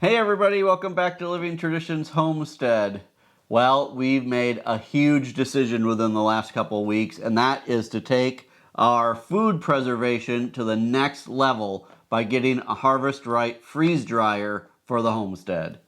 Hey everybody, welcome back to Living Traditions Homestead. Well, we've made a huge decision within the last couple of weeks, and that is to take our food preservation to the next level by getting a Harvest Right freeze dryer for the homestead.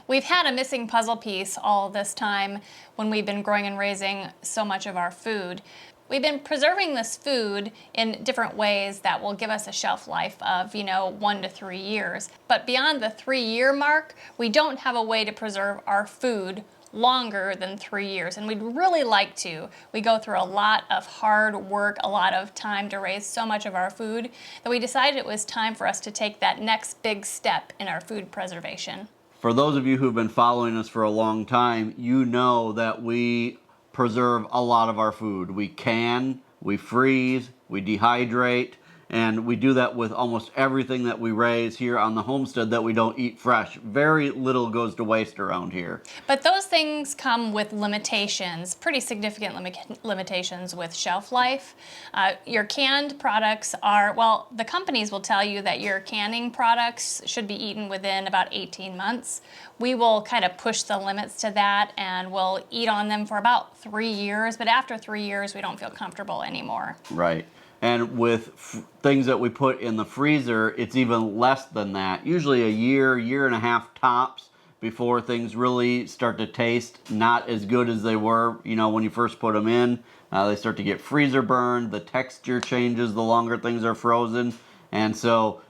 We've had a missing puzzle piece all this time when we've been growing and raising so much of our food. We've been preserving this food in different ways that will give us a shelf life of, 1 to 3 years. But beyond the 3-year mark, we don't have a way to preserve our food longer than 3 years, and we'd really like to. We go through a lot of hard work, a lot of time to raise so much of our food that we decided it was time for us to take that next big step in our food preservation. For those of you who've been following us for a long time, you know that we preserve a lot of our food. We can, we freeze, we dehydrate, and we do that with almost everything that we raise here on the homestead that we don't eat fresh. Very little goes to waste around here. But those things come with limitations, pretty significant limitations with shelf life. Your canned products are, well, the companies will tell you that your canning products should be eaten within about 18 months. We will kind of push the limits to that and we'll eat on them for about 3 years, but after 3 years, we don't feel comfortable anymore. Right. And with things that we put in the freezer, it's even less than that. Usually a year and a half tops before things really start to taste not as good as they were, when you first put them in. They start to get freezer burned. The texture changes the longer things are frozen. And so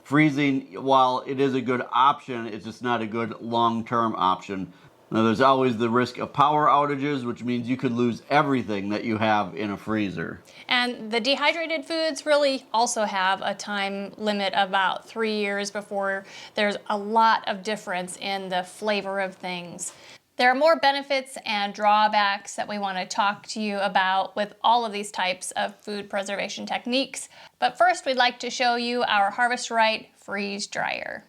freezing, while it is a good option, it's just not a good long-term option. Now, there's always the risk of power outages, which means you could lose everything that you have in a freezer. And the dehydrated foods really also have a time limit of about 3 years before there's a lot of difference in the flavor of things. There are more benefits and drawbacks that we want to talk to you about with all of these types of food preservation techniques. But first, we'd like to show you our Harvest Right freeze dryer.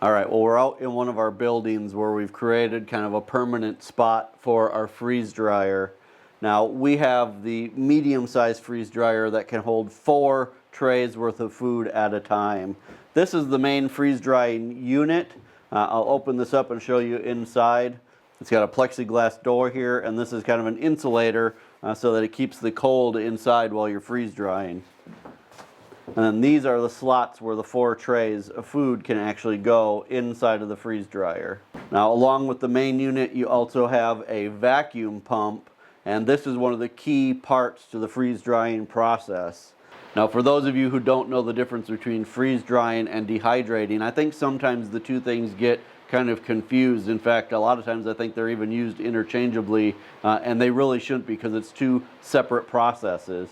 All right, well, we're out in one of our buildings where we've created kind of a permanent spot for our freeze dryer. Now, we have the medium-sized freeze dryer that can hold 4 trays worth of food at a time. This is the main freeze drying unit. I'll open this up and show you inside. It's got a plexiglass door here, and this is kind of an insulator so that it keeps the cold inside while you're freeze drying. And then these are the slots where the 4 trays of food can actually go inside of the freeze dryer. Now, along with the main unit, you also have a vacuum pump, and this is one of the key parts to the freeze drying process. Now, for those of you who don't know the difference between freeze drying and dehydrating, I think sometimes the two things get kind of confused. In fact, a lot of times I think they're even used interchangeably, and they really shouldn't because it's 2 separate processes.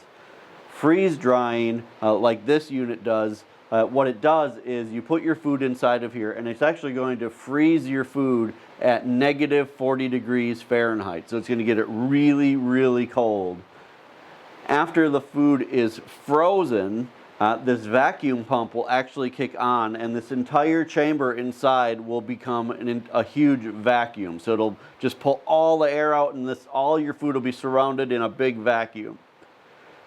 Freeze drying, like this unit does, what it does is you put your food inside of here, and it's actually going to freeze your food at negative 40 degrees Fahrenheit. So it's going to get it really, really cold. After the food is frozen, this vacuum pump will actually kick on, and this entire chamber inside will become a huge vacuum. So it'll just pull all the air out, and all your food will be surrounded in a big vacuum.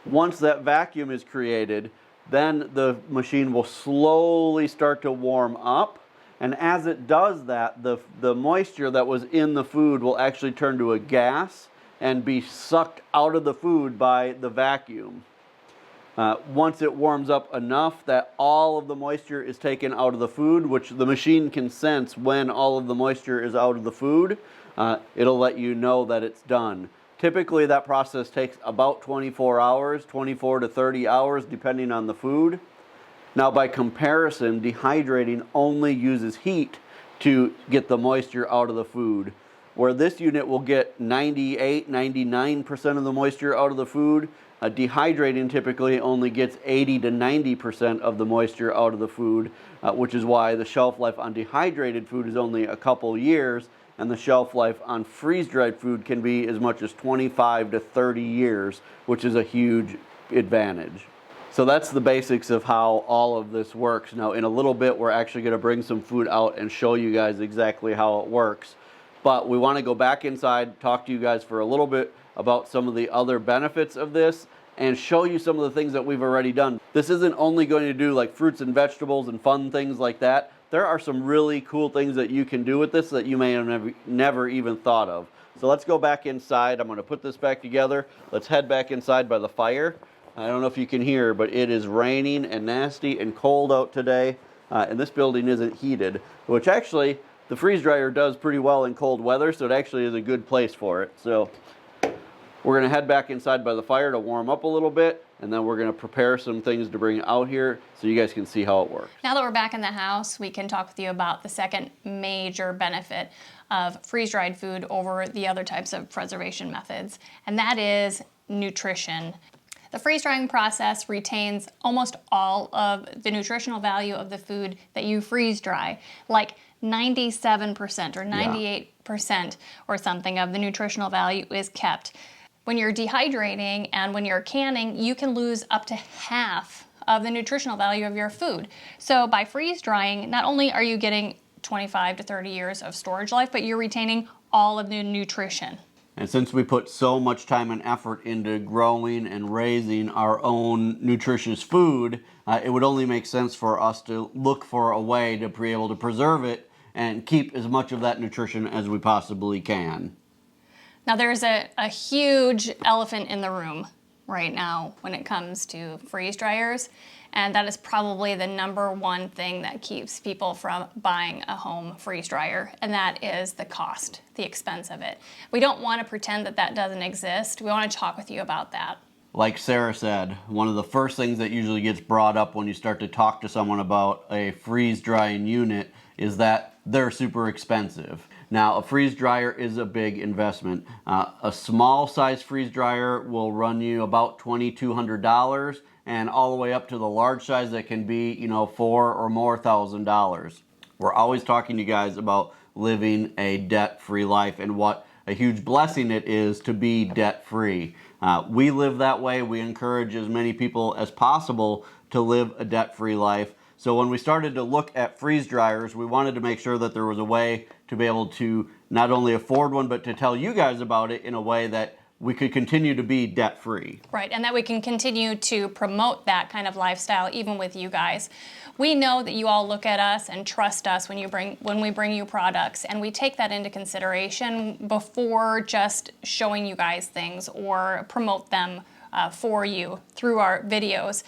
Once that vacuum is created, then the machine will slowly start to warm up. And as it does that, the moisture that was in the food will actually turn to a gas and be sucked out of the food by the vacuum. Once it warms up enough that all of the moisture is taken out of the food, which the machine can sense when all of the moisture is out of the food, it'll let you know that it's done. Typically, that process takes about 24 hours, 24 to 30 hours, depending on the food. Now, by comparison, dehydrating only uses heat to get the moisture out of the food. Where this unit will get 98, 99% of the moisture out of the food, dehydrating typically only gets 80 to 90% of the moisture out of the food, which is why the shelf life on dehydrated food is only a couple years, and the shelf life on freeze-dried food can be as much as 25 to 30 years, which is a huge advantage. So that's the basics of how all of this works. Now, in a little bit, we're actually going to bring some food out and show you guys exactly how it works. But we want to go back inside, talk to you guys for a little bit about some of the other benefits of this, and show you some of the things that we've already done. This isn't only going to do like fruits and vegetables and fun things like that. there are some really cool things that you can do with this that you may have never even thought of. So let's go back inside. I'm going to put this back together. Let's head back inside by the fire. I don't know if you can hear, but it is raining and nasty and cold out today, and this building isn't heated, which actually the freeze dryer does pretty well in cold weather, so it actually is a good place for it. So we're going to head back inside by the fire to warm up a little bit, and then we're going to prepare some things to bring out here so you guys can see how it works. Now that we're back in the house, we can talk with you about the second major benefit of freeze-dried food over the other types of preservation methods, and that is nutrition. The freeze-drying process retains almost all of the nutritional value of the food that you freeze-dry, like 97% or 98% or something of the nutritional value is kept. When you're dehydrating and when you're canning, you can lose up to half of the nutritional value of your food. So by freeze drying, not only are you getting 25 to 30 years of storage life, but you're retaining all of the nutrition. And since we put so much time and effort into growing and raising our own nutritious food, it would only make sense for us to look for a way to be able to preserve it and keep as much of that nutrition as we possibly can. Now there's a huge elephant in the room right now when it comes to freeze dryers, and that is probably the number one thing that keeps people from buying a home freeze dryer, and that is the cost, the expense of it. We don't want to pretend that that doesn't exist. We want to talk with you about that. Like Sarah said, one of the first things that usually gets brought up when you start to talk to someone about a freeze drying unit is that they're super expensive. Now, a freeze dryer is a big investment. A small size freeze dryer will run you about $2,200, and all the way up to the large size that can be, $4,000 or more. We're always talking to you guys about living a debt-free life and what a huge blessing it is to be debt-free. We live that way. We encourage as many people as possible to live a debt-free life. So when we started to look at freeze dryers, we wanted to make sure that there was a way to be able to not only afford one, but to tell you guys about it in a way that we could continue to be debt-free. Right, and that we can continue to promote that kind of lifestyle even with you guys. We know that you all look at us and trust us when we bring you products, and we take that into consideration before just showing you guys things or promote them for you through our videos.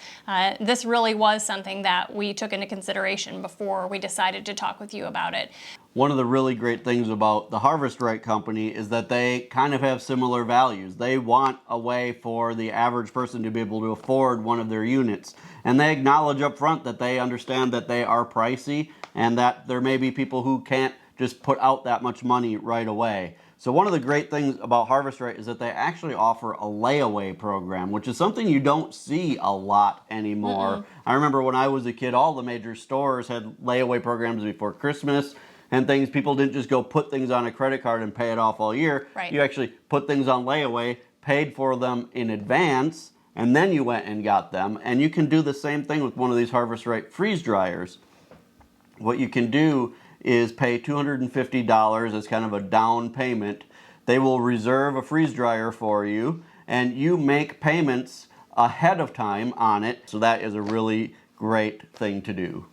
This really was something that we took into consideration before we decided to talk with you about it. One of the really great things about the Harvest Right Company is that they kind of have similar values. They want a way for the average person to be able to afford one of their units. And they acknowledge up front that they understand that they are pricey and that there may be people who can't just put out that much money right away. So one of the great things about Harvest Right is that they actually offer a layaway program, which is something you don't see a lot anymore. I remember when I was a kid, all the major stores had layaway programs before Christmas and things. People didn't just go put things on a credit card and pay it off all year. Right. You actually put things on layaway, paid for them in advance, and then you went and got them. And you can do the same thing with one of these Harvest Right freeze dryers. What you can do is pay $250 as kind of a down payment. They will reserve a freeze dryer for you, and you make payments ahead of time on it. So that is a really great thing to do.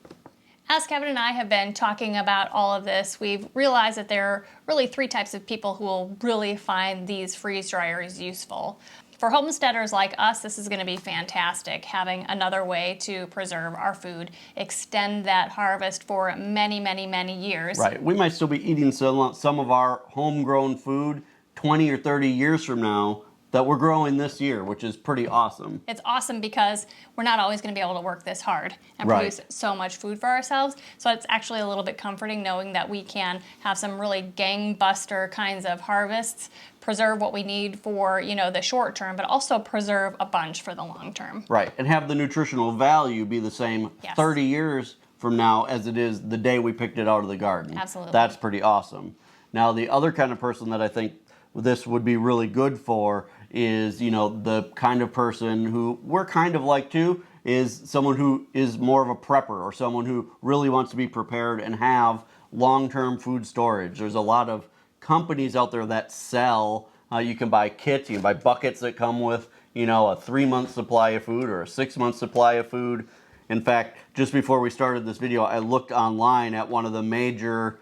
As Kevin and I have been talking about all of this, we've realized that there are really three types of people who will really find these freeze dryers useful. For homesteaders like us, this is going to be fantastic, having another way to preserve our food, extend that harvest for many, many, many years. Right. We might still be eating some of our homegrown food 20 or 30 years from now that we're growing this year, which is pretty awesome. It's awesome because we're not always going to be able to work this hard and produce so much food for ourselves. So it's actually a little bit comforting knowing that we can have some really gangbuster kinds of harvests, preserve what we need for, the short term, but also preserve a bunch for the long term. Right, and have the nutritional value be the same 30 years from now as it is the day we picked it out of the garden. Absolutely. That's pretty awesome. Now, the other kind of person that I think this would be really good for is, the kind of person who we're kind of like too, is someone who is more of a prepper or someone who really wants to be prepared and have long-term food storage. There's a lot of companies out there that sell, you can buy kits, you can buy buckets that come with, a 3-month supply of food or a 6-month supply of food. In fact, just before we started this video, I looked online at one of the major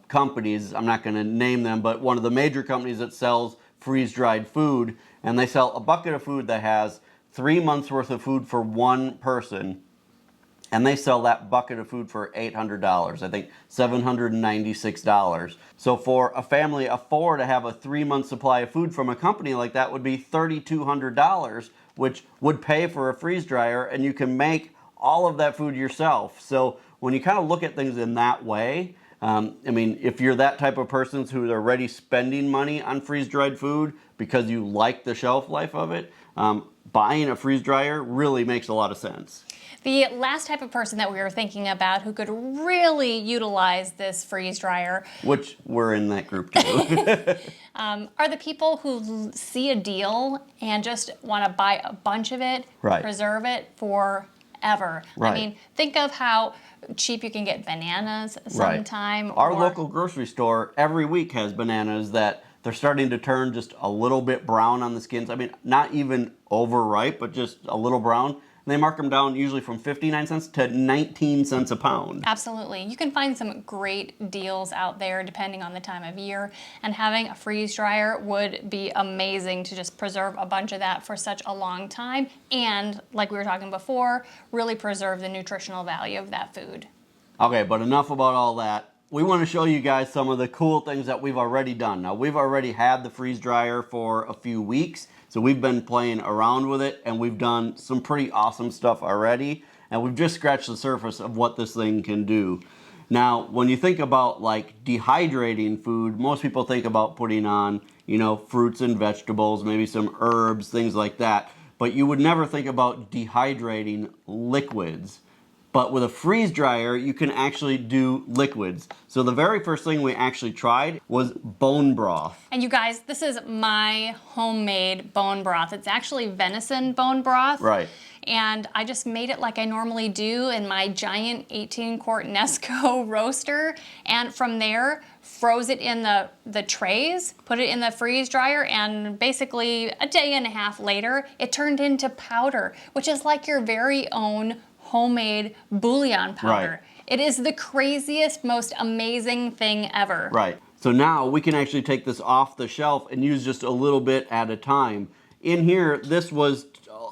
companies. I'm not going to name them, but one of the major companies that sells freeze-dried food, and they sell a bucket of food that has 3 months worth of food for one person, and they sell that bucket of food for $800, I think $796. So for a family of 4 to have a 3-month supply of food from a company like that would be $3,200, which would pay for a freeze dryer, and you can make all of that food yourself. So when you kind of look at things in that way, I mean, if you're that type of person who's already spending money on freeze-dried food because you like the shelf life of it, buying a freeze dryer really makes a lot of sense. The last type of person that we were thinking about who could really utilize this freeze dryer, which we're in that group too, are the people who see a deal and just want to buy a bunch of it, right, preserve it forever. Right. I mean, think of how cheap you can get bananas sometime. Right. Our local grocery store every week has bananas that they're starting to turn just a little bit brown on the skins. I mean, not even overripe, but just a little brown. And they mark them down usually from 59 cents to 19 cents a pound. Absolutely. You can find some great deals out there depending on the time of year. And having a freeze dryer would be amazing to just preserve a bunch of that for such a long time. And like we were talking before, really preserve the nutritional value of that food. Okay, but enough about all that. We want to show you guys some of the cool things that we've already done. Now, we've already had the freeze dryer for a few weeks, so we've been playing around with it, and we've done some pretty awesome stuff already, and we've just scratched the surface of what this thing can do. Now, when you think about like dehydrating food, most people think about putting on, you know, fruits and vegetables, maybe some herbs, things like that, but you would never think about dehydrating liquids. But with a freeze dryer, you can actually do liquids. So the very first thing we actually tried was bone broth. And you guys, this is my homemade bone broth. It's actually venison bone broth. Right. And I just made it like I normally do in my giant 18-quart Nesco roaster. And from there, froze it in the trays, put it in the freeze dryer, and basically a day and a half later, it turned into powder, which is like your very own homemade bouillon powder. Right. It is the craziest, most amazing thing ever. Right. So now we can actually take this off the shelf and use just a little bit at a time. In here, this was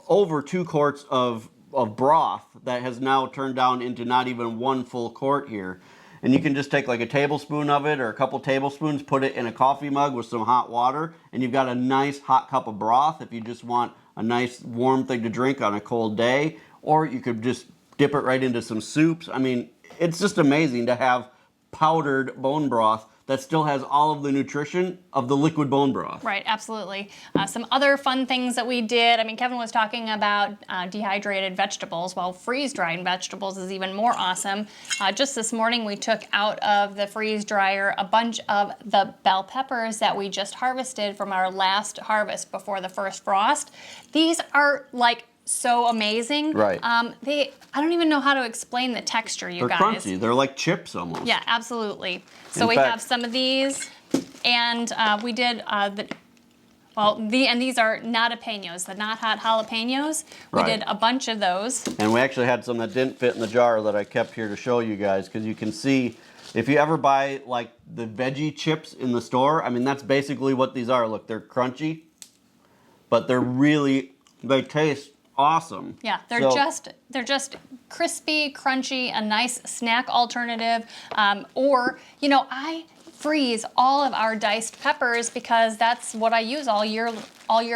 over 2 quarts of broth that has now turned down into not even 1 full quart here. And you can just take like a tablespoon of it or a couple tablespoons, put it in a coffee mug with some hot water, and you've got a nice hot cup of broth if you just want a nice warm thing to drink on a cold day. Or you could just dip it right into some soups. I mean, it's just amazing to have powdered bone broth that still has all of the nutrition of the liquid bone broth. Right, absolutely. Some other fun things that we did, I mean, Kevin was talking about dehydrated vegetables. Well, freeze-dried vegetables is even more awesome. Just this morning, we took out of the freeze dryer a bunch of the bell peppers that we just harvested from our last harvest before the first frost. These are like so amazing. Right. I don't even know how to explain the texture, you guys. They're crunchy. They're like chips almost. Yeah, absolutely. So In we fact, have some of these, and we did and these are jalapenos, the not hot jalapenos. We Right. did a bunch of those. And we actually had some that didn't fit in the jar that I kept here to show you guys, because you can see, if you ever buy like the veggie chips in the store, I mean, that's basically what these are. Look, they're crunchy, but they taste awesome. Yeah, they're just crispy, crunchy, a nice snack alternative. Or, you know, I freeze all of our diced peppers because that's what I use all year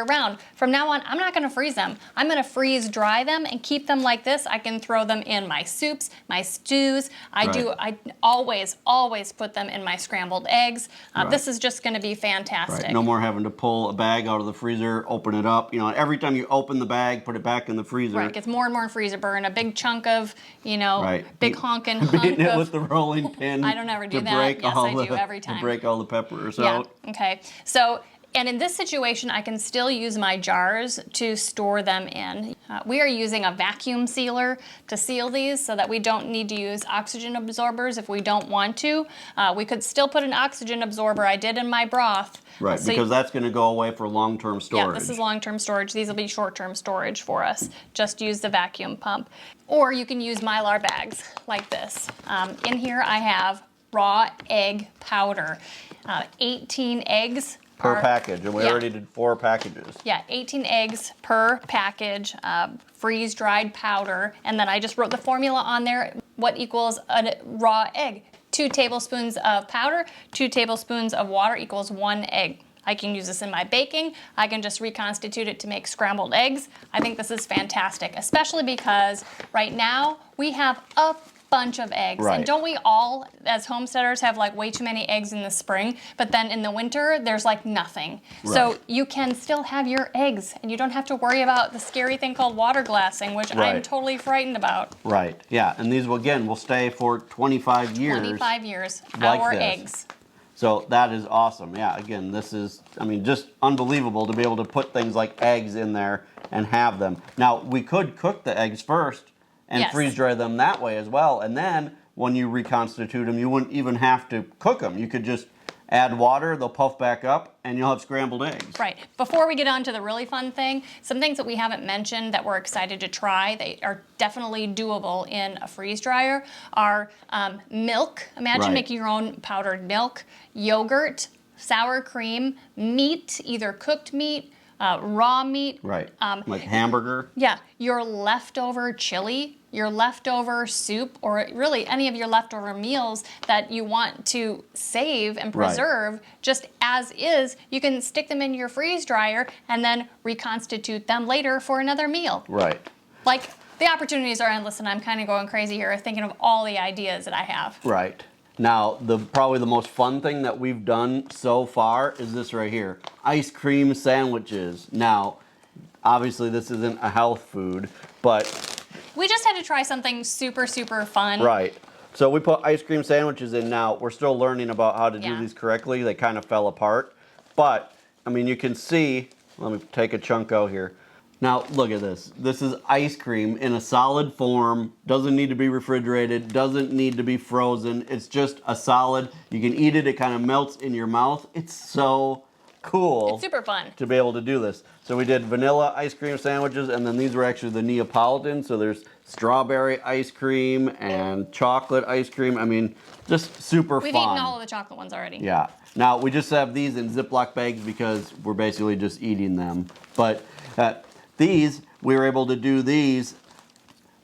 round. From now on, I'm not going to freeze them. I'm going to freeze dry them and keep them like this. I can throw them in my soups, my stews. I always put them in my scrambled eggs. This is just going to be fantastic. Right. No more having to pull a bag out of the freezer, open it up. You know, every time you open the bag, put it back in the freezer. Right, gets more and more freezer burn. A big chunk of, big honking Beating it of, with the rolling pin. I don't ever do to that. break Yes, all I do the- every time. To break all the peppers Yeah, out. okay. So, and in this situation, I can still use my jars to store them in. We are using a vacuum sealer to seal these so that we don't need to use oxygen absorbers if we don't want to. We could still put an oxygen absorber. I did in my broth. Right, So because that's going to go away for long-term storage. Yeah, this is long-term storage. These will be short-term storage for us. Just use the vacuum pump. Or you can use Mylar bags like this. In here I have raw egg powder. 18 eggs. Per package, and we already did 4 packages. Yeah, 18 eggs per package, freeze-dried powder, and then I just wrote the formula on there, what equals a raw egg. 2 tablespoons of powder, 2 tablespoons of water equals 1 egg. I can use this in my baking. I can just reconstitute it to make scrambled eggs. I think this is fantastic, especially because right now we have a bunch of eggs. Right. And don't we all, as homesteaders, have like way too many eggs in the spring, but then in the winter, there's like nothing. Right. So you can still have your eggs, and you don't have to worry about the scary thing called water glassing, which I'm Right. totally frightened about. Right, yeah, and these will, again, will stay for 25 years. 25 years, like our this. eggs. So that is awesome. Yeah, again, this is, I mean, just unbelievable to be able to put things like eggs in there and have them. Now, we could cook the eggs first and Yes. freeze dry them that way as well. And then when you reconstitute them, you wouldn't even have to cook them. You could just add water, they'll puff back up, and you'll have scrambled eggs. Right. Before we get on to the really fun thing, some things that we haven't mentioned that we're excited to try, they are definitely doable in a freeze dryer, are milk. Imagine Right. making your own powdered milk, yogurt, sour cream, meat, either cooked meat, raw meat. Right, like hamburger. Yeah, your leftover chili, your leftover soup, or really any of your leftover meals that you want to save and Right. preserve just as is, you can stick them in your freeze dryer and then reconstitute them later for another meal. Right. Like, the opportunities are endless, and I'm kind of going crazy here thinking of all the ideas that I have. Right. Now, probably the most fun thing that we've done so far is this right here. Ice cream sandwiches. Now, obviously this isn't a health food, but... We just had to try something super, super fun. Right. So we put ice cream sandwiches in now. We're still learning about how to do Yeah. these correctly. They kind of fell apart. But, I mean, you can see... Let me take a chunk out here. Now, look at this. This is ice cream in a solid form. Doesn't need to be refrigerated. Doesn't need to be frozen. It's just a solid. You can eat it. It kind of melts in your mouth. It's so cool. It's super fun. To be able to do this. So we did vanilla ice cream sandwiches, and then these were actually the Neapolitan. So there's strawberry ice cream and chocolate ice cream. I mean, just super We've fun. eaten all of the chocolate ones already. Yeah. Now, we just have these in Ziploc bags because we're basically just eating them. But these, we were able to do these.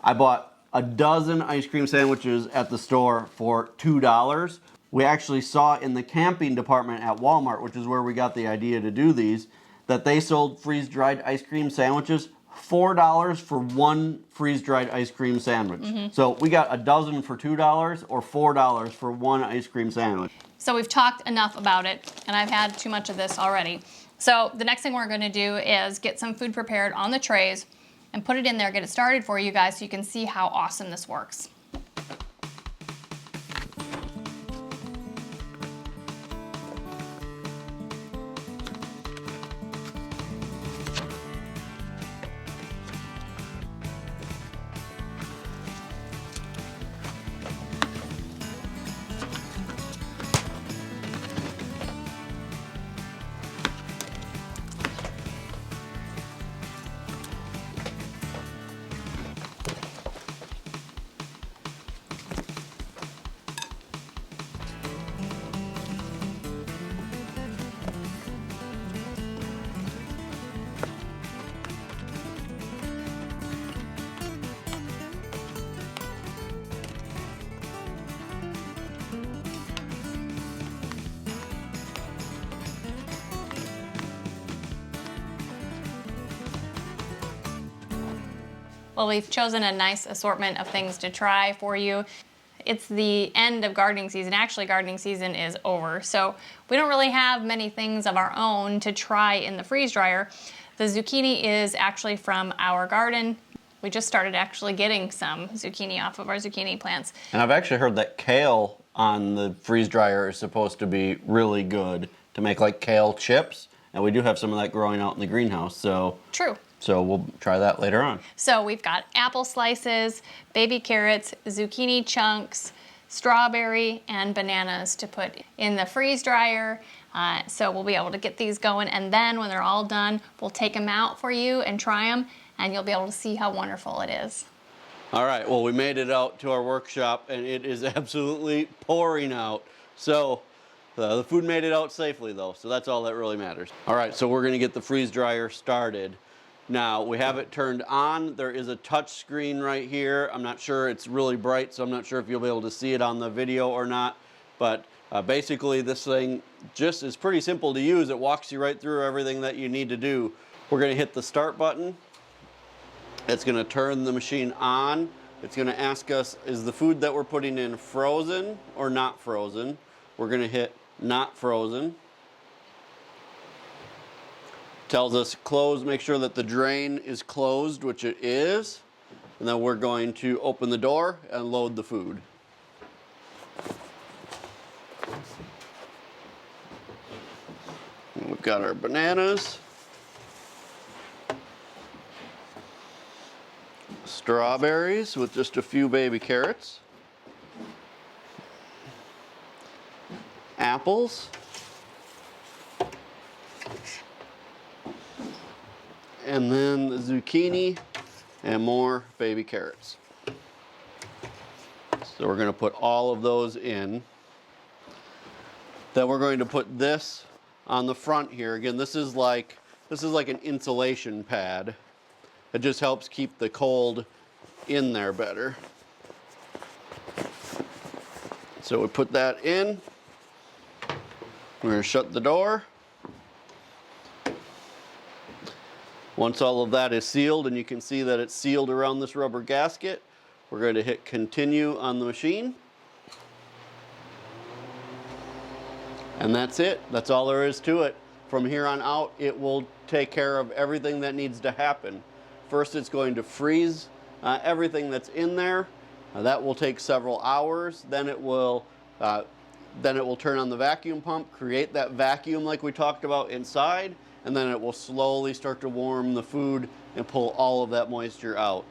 I bought a dozen ice cream sandwiches at the store for $2. We actually saw in the camping department at Walmart, which is where we got the idea to do these, that they sold freeze-dried ice cream sandwiches $4 for one freeze-dried ice cream sandwich. Mm-hmm. So we got a dozen for $2 or $4 for one ice cream sandwich. So we've talked enough about it, and I've had too much of this already. So the next thing we're going to do is get some food prepared on the trays and put it in there, get it started for you guys so you can see how awesome this works. Well, we've chosen a nice assortment of things to try for you. It's the end of gardening season. Actually, gardening season is over, so we don't really have many things of our own to try in the freeze dryer. The zucchini is actually from our garden. We just started actually getting some zucchini off of our zucchini plants. And I've actually heard that kale on the freeze dryer is supposed to be really good to make like kale chips. And we do have some of that growing out in the greenhouse, so True. we'll try that later on. So we've got apple slices, baby carrots, zucchini chunks, strawberry, and bananas to put in the freeze dryer. So we'll be able to get these going, and then when they're all done, we'll take them out for you and try them, and you'll be able to see how wonderful it is. All right, well, we made it out to our workshop, and it is absolutely pouring out. So the food made it out safely, though, so that's all that really matters. All right, so we're going to get the freeze dryer started. Now, we have it turned on. There is a touch screen right here. I'm not sure, it's really bright, so I'm not sure if you'll be able to see it on the video or not. But basically, this thing just is pretty simple to use. It walks you right through everything that you need to do. We're going to hit the start button. It's going to turn the machine on. It's going to ask us, is the food that we're putting in frozen or not frozen? We're going to hit not frozen. Tells us close, make sure that the drain is closed, which it is. And then we're going to open the door and load the food. And we've got our bananas, strawberries with just a few baby carrots, apples, and then the zucchini and more baby carrots. So we're going to put all of those in. Then we're going to put this on the front here. Again, this is like an insulation pad. It just helps keep the cold in there better. So we put that in. We're going to shut the door. Once all of that is sealed, and you can see that it's sealed around this rubber gasket, we're going to hit continue on the machine. And that's it. That's all there is to it. From here on out, it will take care of everything that needs to happen. First, it's going to freeze everything that's in there. That will take several hours. Then it will turn on the vacuum pump, create that vacuum like we talked about inside, and then it will slowly start to warm the food and pull all of that moisture out.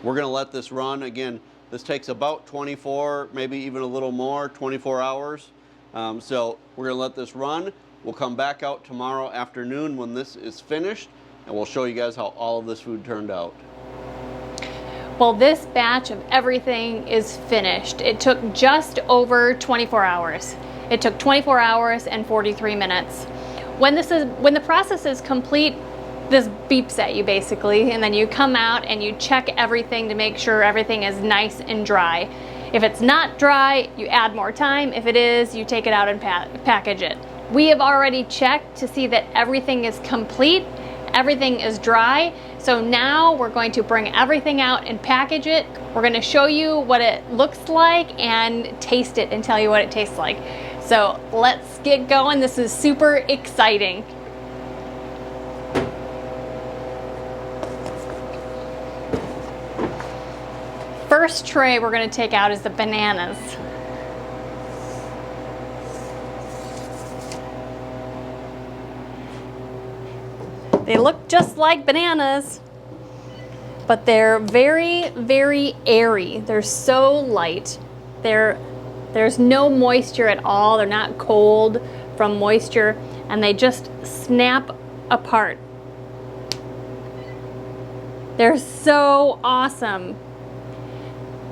We're going to let this run. Again, this takes about 24, maybe even a little more, 24 hours. So we're going to let this run. We'll come back out tomorrow afternoon when this is finished, and we'll show you guys how all of this food turned out. Well, this batch of everything is finished. It took just over 24 hours. It took 24 hours and 43 minutes. When the process is complete, this beeps at you basically, and then you come out and you check everything to make sure everything is nice and dry. If it's not dry, you add more time. If it is, you take it out and package it. We have already checked to see that everything is complete, everything is dry. So now we're going to bring everything out and package it. We're going to show you what it looks like and taste it and tell you what it tastes like. So let's get going. This is super exciting. First tray we're going to take out is the bananas. They look just like bananas, but they're very, very airy. They're so light. There's no moisture at all. They're not cold from moisture, and they just snap apart. They're so awesome.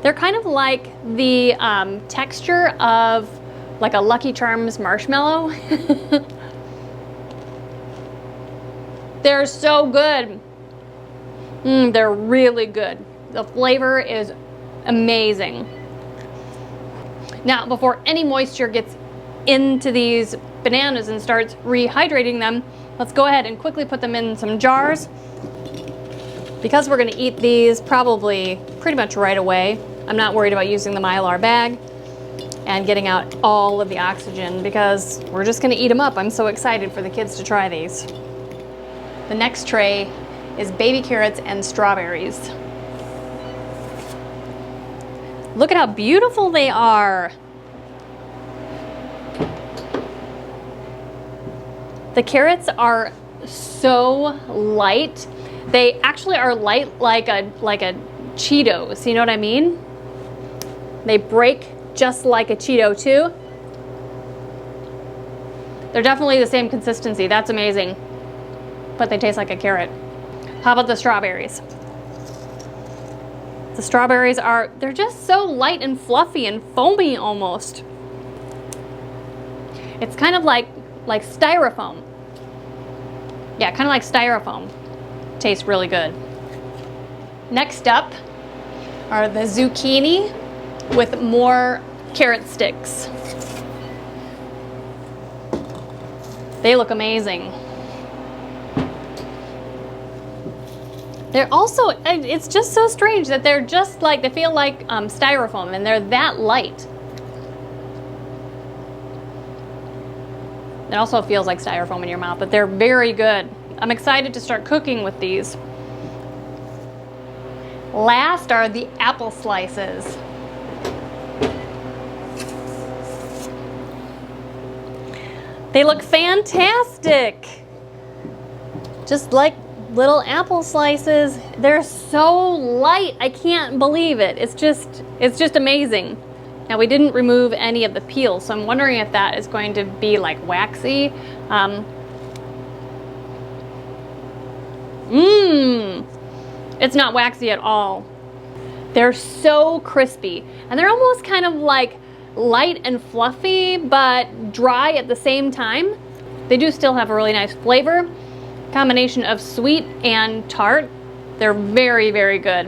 They're kind of like the texture of like a Lucky Charms marshmallow. They're so good. They're really good. The flavor is amazing. Now, before any moisture gets into these bananas and starts rehydrating them, let's go ahead and quickly put them in some jars. Because we're going to eat these probably pretty much right away, I'm not worried about using the Mylar bag and getting out all of the oxygen because we're just going to eat them up. I'm so excited for the kids to try these. The next tray is baby carrots and strawberries. Look at how beautiful they are. The carrots are so light. They actually are light like a Cheetos, you know what I mean? They break just like a Cheeto too. They're definitely the same consistency, that's amazing. But they taste like a carrot. How about the strawberries? The strawberries they're just so light and fluffy and foamy almost. It's kind of like styrofoam. Yeah, kind of like styrofoam. Tastes really good. Next up are the zucchini with more carrot sticks. They look amazing. They're also, it's just so strange that they're just like, they feel like styrofoam and they're that light. It also feels like styrofoam in your mouth, but they're very good. I'm excited to start cooking with these. Last are the apple slices. They look fantastic. Just like little apple slices. They're so light. I can't believe it. It's just amazing. Now we didn't remove any of the peel, so I'm wondering if that is going to be like waxy. It's not waxy at all. They're so crispy, and they're almost kind of like light and fluffy, but dry at the same time. They do still have a really nice flavor, combination of sweet and tart. They're very, very good.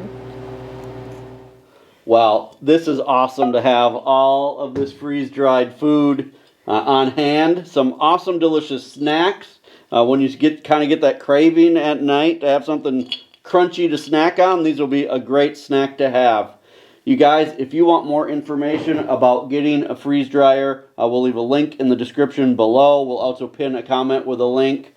Well, this is awesome to have all of this freeze-dried food on hand. Some awesome, delicious snacks. When you kind of get that craving at night to have something crunchy to snack on, these will be a great snack to have. You guys, if you want more information about getting a freeze dryer, we'll leave a link in the description below. We'll also pin a comment with a link.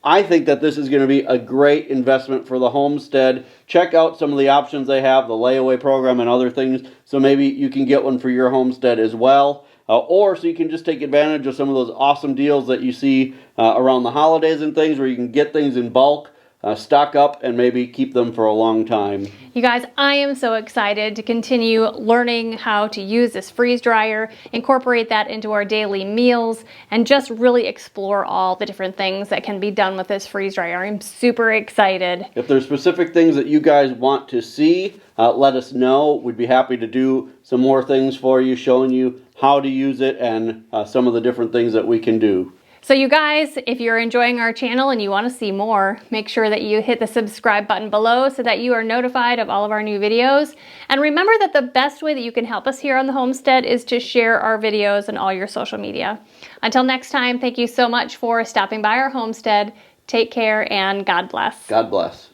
I think that this is going to be a great investment for the homestead. Check out some of the options they have, the layaway program and other things, so maybe you can get one for your homestead as well. Or so you can just take advantage of some of those awesome deals that you see around the holidays and things, where you can get things in bulk, stock up, and maybe keep them for a long time. You guys, I am so excited to continue learning how to use this freeze dryer, incorporate that into our daily meals, and just really explore all the different things that can be done with this freeze dryer. I'm super excited. If there's specific things that you guys want to see, let us know. We'd be happy to do some more things for you, showing you how to use it and some of the different things that we can do. So you guys, if you're enjoying our channel and you want to see more, make sure that you hit the subscribe button below so that you are notified of all of our new videos. And remember that the best way that you can help us here on the homestead is to share our videos on all your social media. Until next time, thank you so much for stopping by our homestead. Take care and God bless. God bless.